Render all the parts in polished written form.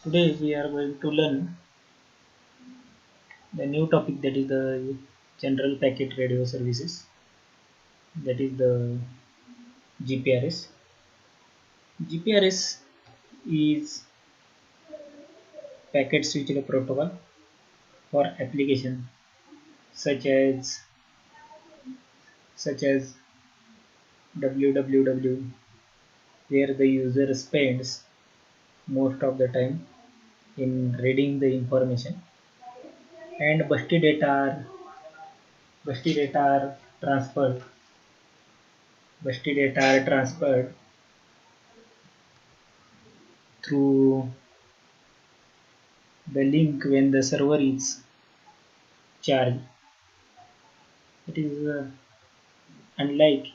Today we are going to learn the new topic, that is the general packet radio services, that is the GPRS. GPRS is packet switched protocol for application such as www, where the user spends most of the time in reading the information, and busty data are transferred through the link when the server is charged. It is unlike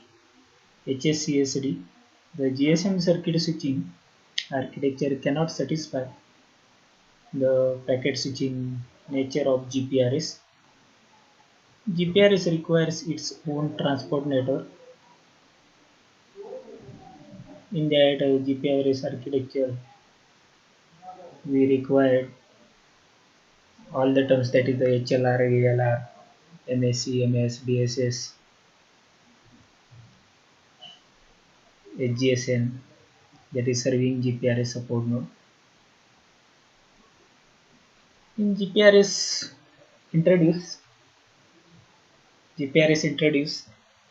HSCSD, the GSM circuit switching architecture cannot satisfy the packet switching nature of GPRS. GPRS requires its own transport network. In that GPRS architecture, we require all the terms, that is the HLR, ALR, MSC, MS, BSS, HGSN, that is serving GPRS support node. In GPRS introduced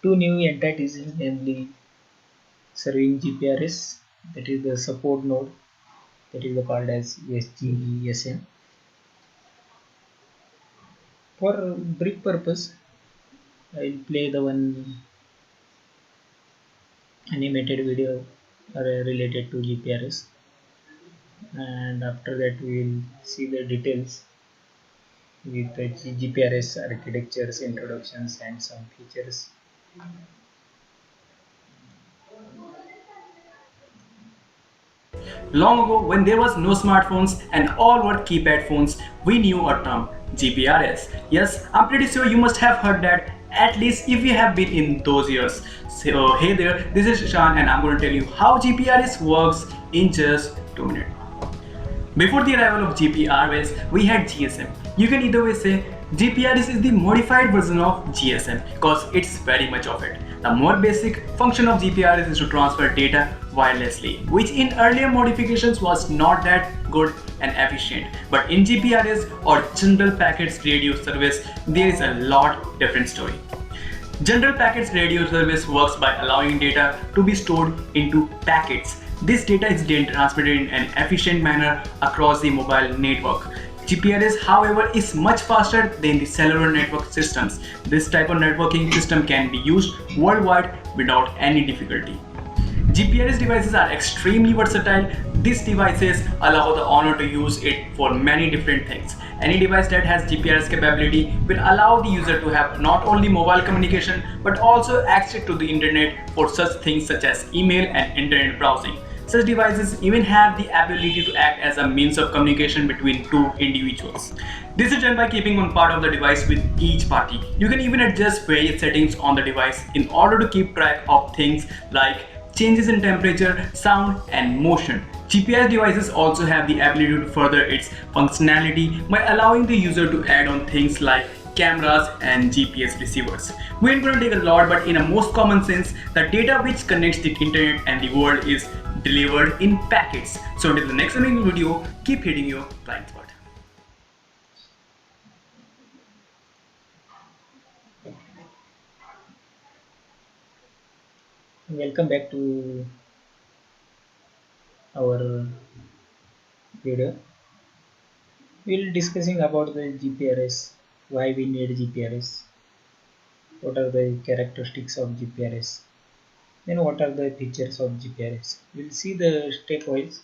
two new entities, namely serving GPRS, that is the support node, that is called as SGSN. For brief purpose, I will play the one animated video related to GPRS, and after that we will see the details with the GPRS architectures, introductions, and some features. Long ago, when there was no smartphones and all were keypad phones, we knew a term GPRS. Yes, I'm pretty sure you must have heard that at least if you have been in those years. So, hey there, this is Shan and I'm going to tell you how GPRS works in just 2 minutes. Before the arrival of GPRS, we had GSM. You can either way say GPRS is the modified version of GSM because it's very much of it. The more basic function of GPRS is to transfer data wirelessly, which in earlier modifications was not that good and efficient. But in GPRS or General Packets Radio Service, there is a lot different story. General Packets Radio Service works by allowing data to be stored into packets. This data is then transmitted in an efficient manner across the mobile network. GPRS, however, is much faster than the cellular network systems. This type of networking system can be used worldwide without any difficulty. GPRS devices are extremely versatile. These devices allow the owner to use it for many different things. Any device that has GPRS capability will allow the user to have not only mobile communication but also access to the internet for such things such as email and internet browsing. Such devices even have the ability to act as a means of communication between two individuals. This is done by keeping one part of the device with each party. You can even adjust various settings on the device in order to keep track of things like changes in temperature, sound, and motion. GPS devices also have the ability to further its functionality by allowing the user to add on things like cameras and GPS receivers. We ain't gonna take a lot, but in a most common sense, the data which connects the internet and the world is delivered in packets. So until the next video, keep hitting your blind spot. Welcome back to our video. We'll discussing about the GPRS, why we need GPRS, what are the characteristics of GPRS, then what are the features of GPRS. We'll see the stepwise.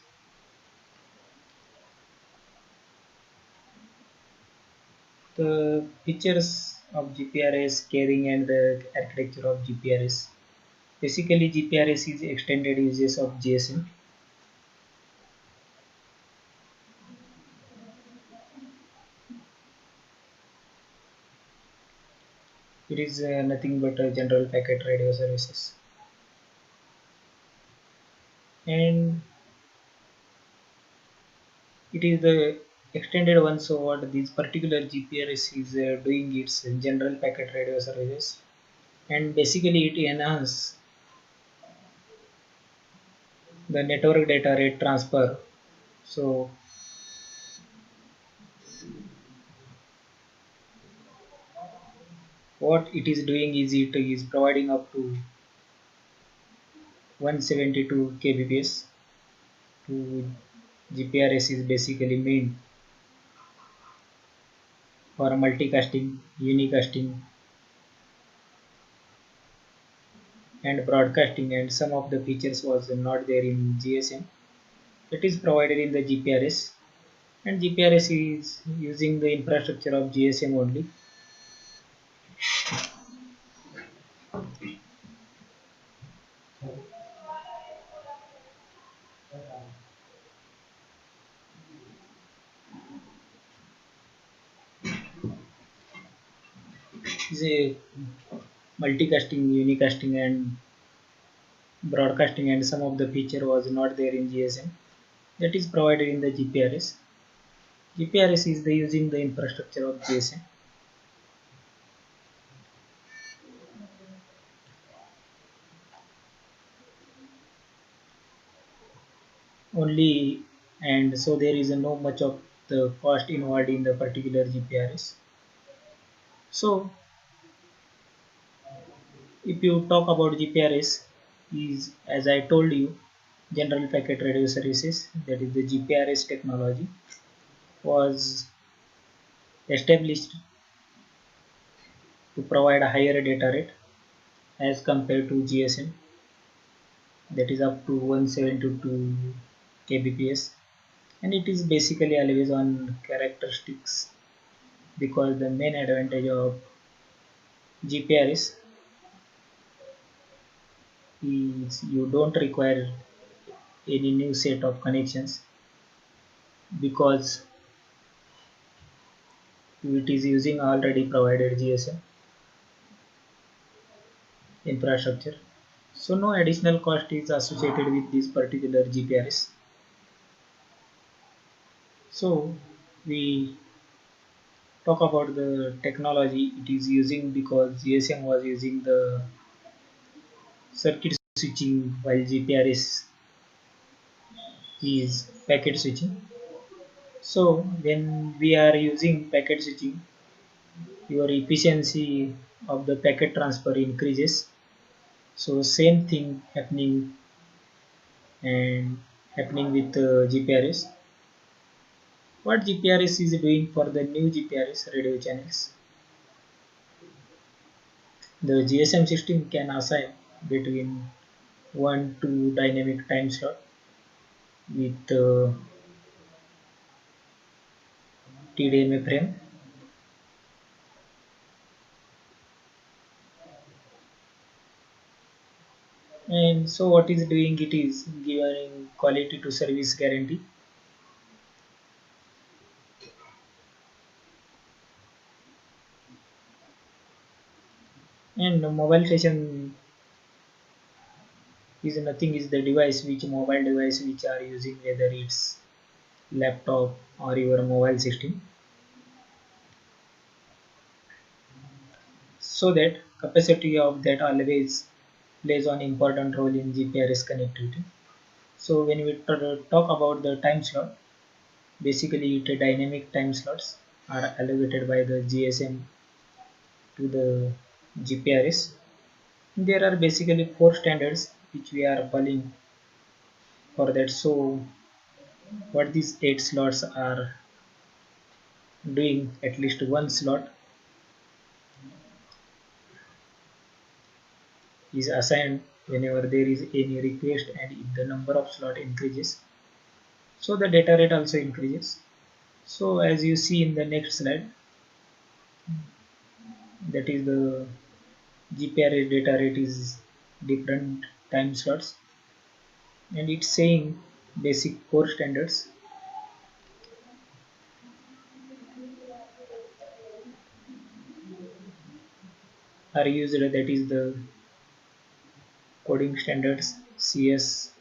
The features of GPRS, carrying and the architecture of GPRS. Basically, GPRS is extended uses of GSM. It is nothing but a general packet radio services. And It is the extended one. So what this particular GPRS is doing, its general packet radio services, and basically it enhances the network data rate transfer. So what it is doing is it is providing up to 172 kbps to GPRS is basically meant for multicasting, unicasting, and broadcasting, and some of the features was not there in GSM. It is provided in the GPRS, and GPRS is using the infrastructure of GSM only. Is a multicasting, unicasting, and broadcasting, and some of the feature was not there in GSM. That is provided in the GPRS. GPRS is the using the infrastructure of GSM only, and so there is no much of the cost involved in the particular GPRS. So if you talk about GPRS, is as I told you, General Packet Radio Services, that is the GPRS technology, was established to provide a higher data rate as compared to GSM, that is up to 172 kbps, and it is basically always on characteristics, because the main advantage of GPRS is you don't require any new set of connections, because it is using already provided GSM infrastructure. So no additional cost is associated with this particular GPRS. So we talk about the technology it is using, because GSM was using the circuit switching while GPRS is packet switching. So when we are using packet switching, your efficiency of the packet transfer increases. So same thing and happening with GPRS. What GPRS is doing for the new GPRS radio channels? The GSM system can assign between 1 to dynamic time slot with TDMA frame, and so what is doing, it is giving quality to service guarantee, and mobile station is nothing, is the device which mobile device which are using, whether it's laptop or your mobile system, so that capacity of that always plays an important role in GPRS connectivity. So when we talk about the time slot, basically the dynamic time slots are allocated by the GSM to the GPRS. There are basically four standards which we are following for that. So what these eight slots are doing, at least one slot is assigned whenever there is any request, and if the number of slot increases, so the data rate also increases. So as you see in the next slide, that is the GPRS data rate is different time slots, and it's saying basic core standards are used, that is the coding standards CS1,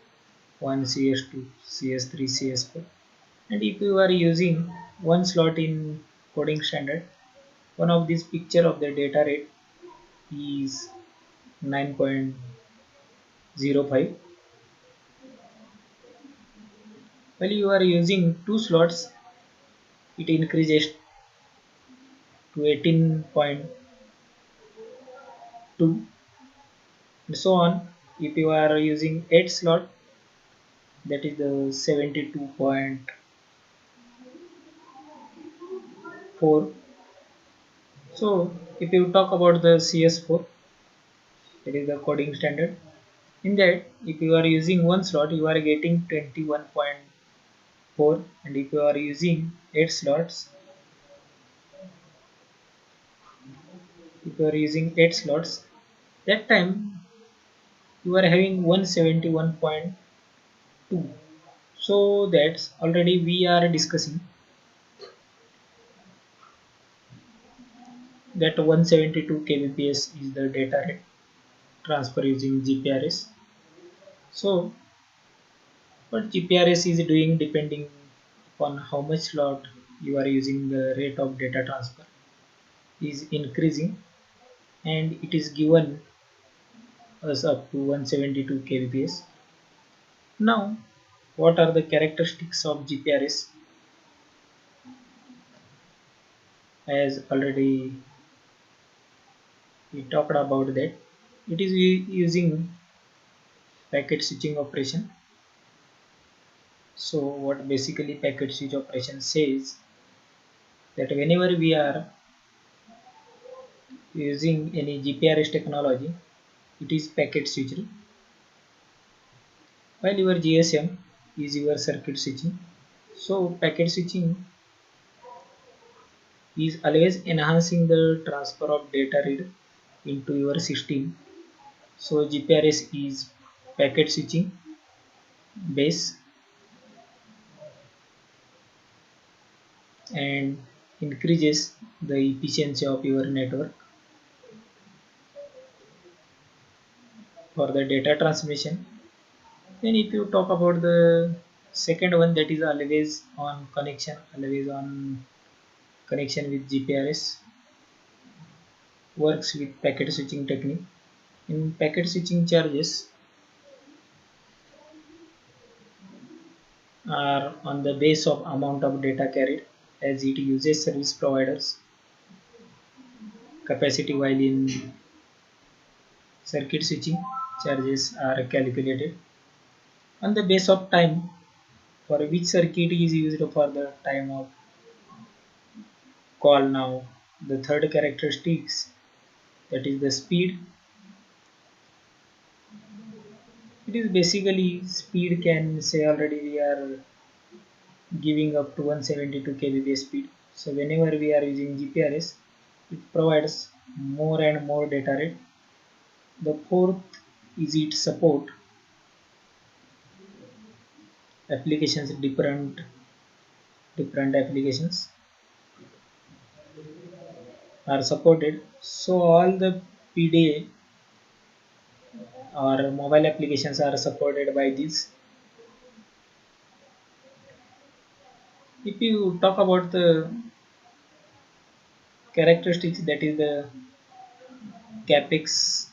CS2, CS3, CS4, And if you are using one slot in coding standard, one of these picture of the data rate is 9.05. While you are using two slots, it increases to 18.2 and so on. If you are using 8 slot, that is the 72.4. So if you talk about the CS4, that is the coding standard. In that, if you are using one slot, you are getting 21.4, and if you are using 8 slots, if you are using 8 slots, that time you are having 171.2. So that's already we are discussing that 172 kbps is the data rate transfer using GPRS. So what GPRS is doing depending upon how much slot you are using, the rate of data transfer is increasing and it is given us up to 172 kbps. Now what are the characteristics of GPRS? As already we talked about that, it is using packet switching operation. So what basically packet switch operation says that whenever we are using any GPRS technology, it is packet switching, while your GSM is your circuit switching. So packet switching is always enhancing the transfer of data read into your system. So GPRS is packet switching base and increases the efficiency of your network for the data transmission. Then if you talk about the second one, that is always on connection with GPRS, works with packet switching technique. In packet switching, charges are on the base of amount of data carried, as it uses service providers capacity, while in circuit switching charges are calculated on the base of time for which circuit is used for the time of call. Now the third characteristics, that is the speed. It is basically speed, can say already we are giving up to 172 kbps speed. So whenever we are using GPRS, it provides more and more data rate. The fourth is it support applications, different applications are supported. So all the PDA or mobile applications are supported by this. If you talk about the characteristics, that is the capex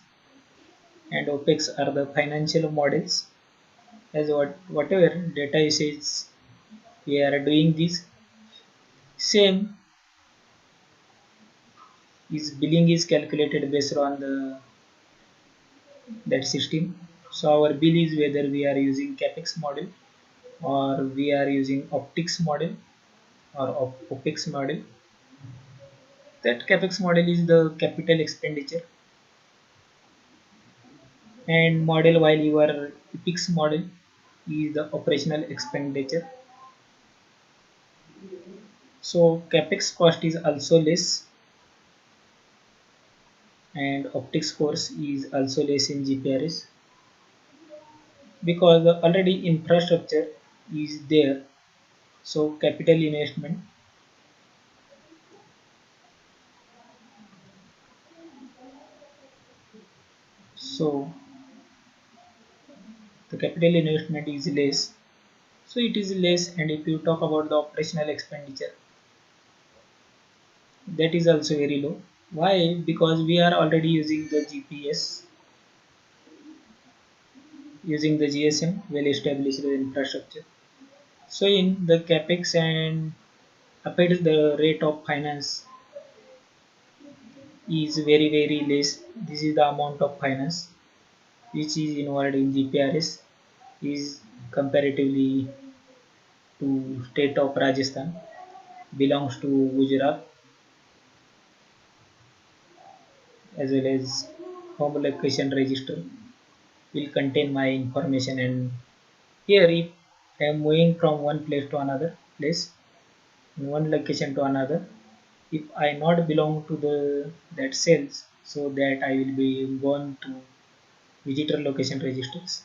and opex are the financial models. As whatever data usage we are doing, this same is billing is calculated based on the that system. So our bill is whether we are using capex model or we are using optics model or opex model. That capex model is the capital expenditure and model, while your opex model is the operational expenditure. So capex cost is also less and optics course is also less in GPRS because the already infrastructure is there. So capital investment, so the capital investment is less. So it is less. And if you talk about the operational expenditure, that is also very low. Why? Because we are already using the GPS, using the GSM, well established infrastructure. So in the capex and appears the rate of finance is very less. This is the amount of finance which is involved in GPRS is comparatively to state of Rajasthan, belongs to Gujarat, as well as home location register will contain my information. And here if I am moving from one place to another place, one location to another, if I not belong to the that cells, so that I will be gone to visitor location registers.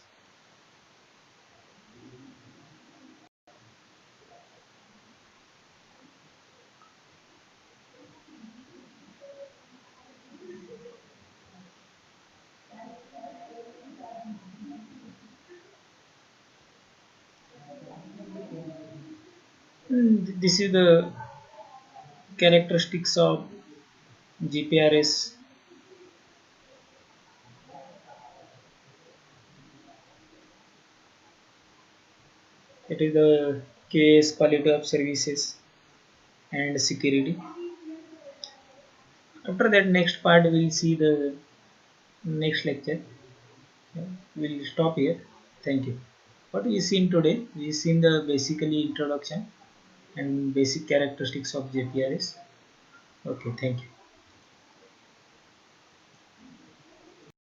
This is the characteristics of GPRS. It is the QAS, quality of services and security. After that, next part we'll see the next lecture. We'll stop here. Thank you. What we seen today, we seen the basically introduction and basic characteristics of GPRS. Okay, thank you.